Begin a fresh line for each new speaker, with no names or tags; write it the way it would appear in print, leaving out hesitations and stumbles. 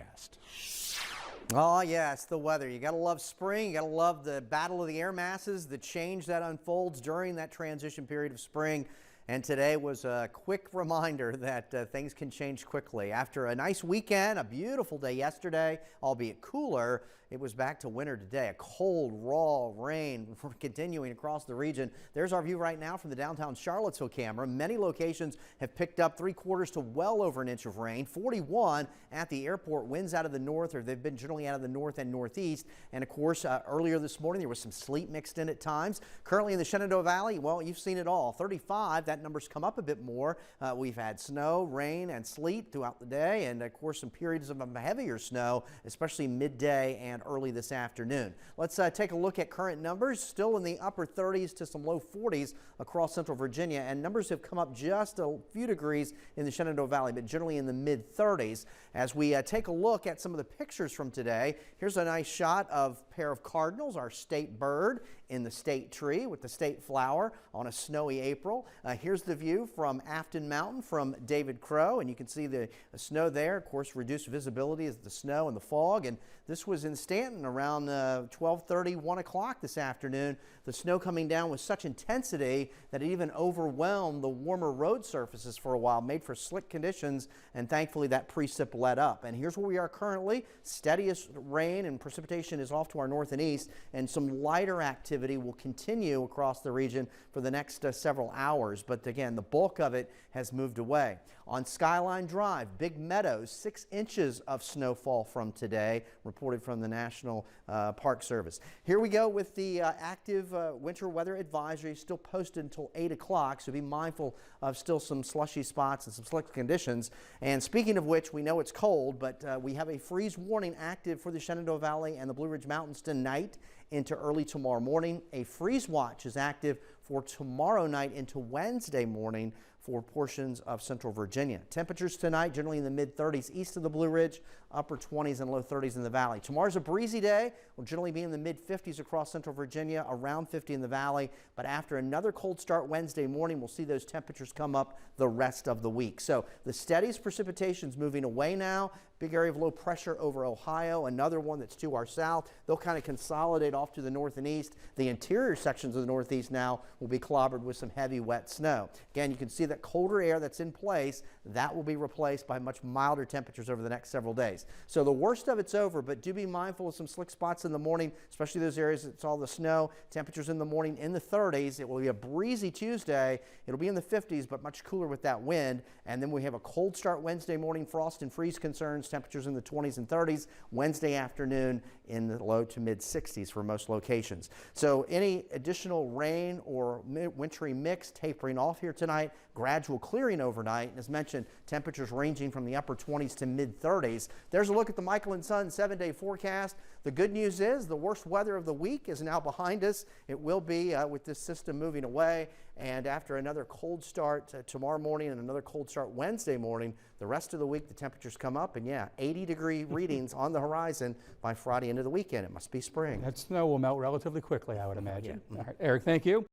forecast.
Oh, yeah, it's the weather. You got to love spring. You got to love the battle of the air masses, the change that unfolds during that transition period of spring. And today was a quick reminder that things can change quickly. After a nice weekend, a beautiful day yesterday, albeit cooler, it was back to winter today. A cold, raw rain continuing across the region. There's our view right now from the downtown Charlottesville camera. Many locations have picked up 3/4 to well over an inch of rain. 41 at the airport. Winds out of the north, or they've been generally out of the north and northeast. And of course, earlier this morning, there was some sleet mixed in at times. Currently in the Shenandoah Valley, well, you've seen it all. 35, that number's come up a bit more. We've had snow, rain, and sleet throughout the day. And of course, some periods of heavier snow, especially midday and early this afternoon. Let's take a look at current numbers. Still in the upper 30s to some low 40s across central Virginia, and numbers have come up just a few degrees in the Shenandoah Valley, but generally in the mid 30s. As we take a look at some of the pictures from today, here's a nice shot of a pair of cardinals, our state bird, in the state tree with the state flower on a snowy April. Here's the view from Afton Mountain from David Crow, and you can see the snow there. Of course, reduced visibility is the snow and the fog, and this was in Stanton around 12:30, 1 o'clock this afternoon. The snow coming down with such intensity that it even overwhelmed the warmer road surfaces for a while, made for slick conditions, and thankfully that precip let up. And here's where we are currently. Steadiest rain and precipitation is off to our north and east, and some lighter activity will continue across the region for the next several hours. But again, the bulk of it has moved away. On Skyline Drive, Big Meadows, 6 inches of snowfall from today, reported from the National Park Service. Here we go with the active winter weather advisory, still posted until 8 o'clock, so be mindful of still some slushy spots and some slick conditions. And speaking of which, we know it's cold, but we have a freeze warning active for the Shenandoah Valley and the Blue Ridge Mountains tonight into early tomorrow morning. A freeze watch is active for tomorrow night into Wednesday morning for portions of central Virginia. Temperatures tonight generally in the mid 30s east of the Blue Ridge, upper 20s and low 30s in the valley. Tomorrow's a breezy day. We'll generally be in the mid 50s across central Virginia, around 50 in the valley. But after another cold start Wednesday morning, we'll see those temperatures come up the rest of the week. So the steadiest precipitation's moving away now. Big area of low pressure over Ohio, another one that's to our south. They'll kind of consolidate off to the north and east. The interior sections of the northeast now will be clobbered with some heavy wet snow. Again, you can see that colder air that's in place, that will be replaced by much milder temperatures over the next several days. So the worst of it's over, but do be mindful of some slick spots in the morning, especially those areas that saw the snow. Temperatures in the morning in the 30s. It will be a breezy Tuesday. It'll be in the 50s, but much cooler with that wind. And then we have a cold start Wednesday morning, frost and freeze concerns. Temperatures in the 20s and 30s. Wednesday afternoon in the low to mid 60s for most locations. So any additional rain or wintry mix tapering off here tonight, gradual clearing overnight. And as mentioned, temperatures ranging from the upper 20s to mid 30s. There's a look at the Michael and Son 7-day forecast. The good news is the worst weather of the week is now behind us. It will be with this system moving away. And after another cold start tomorrow morning and another cold start Wednesday morning, the rest of the week the temperatures come up, and yeah, 80-degree readings on the horizon by Friday into the weekend. It must be spring.
That snow will melt relatively quickly, I would imagine.
Yeah.
All right, Eric, thank you.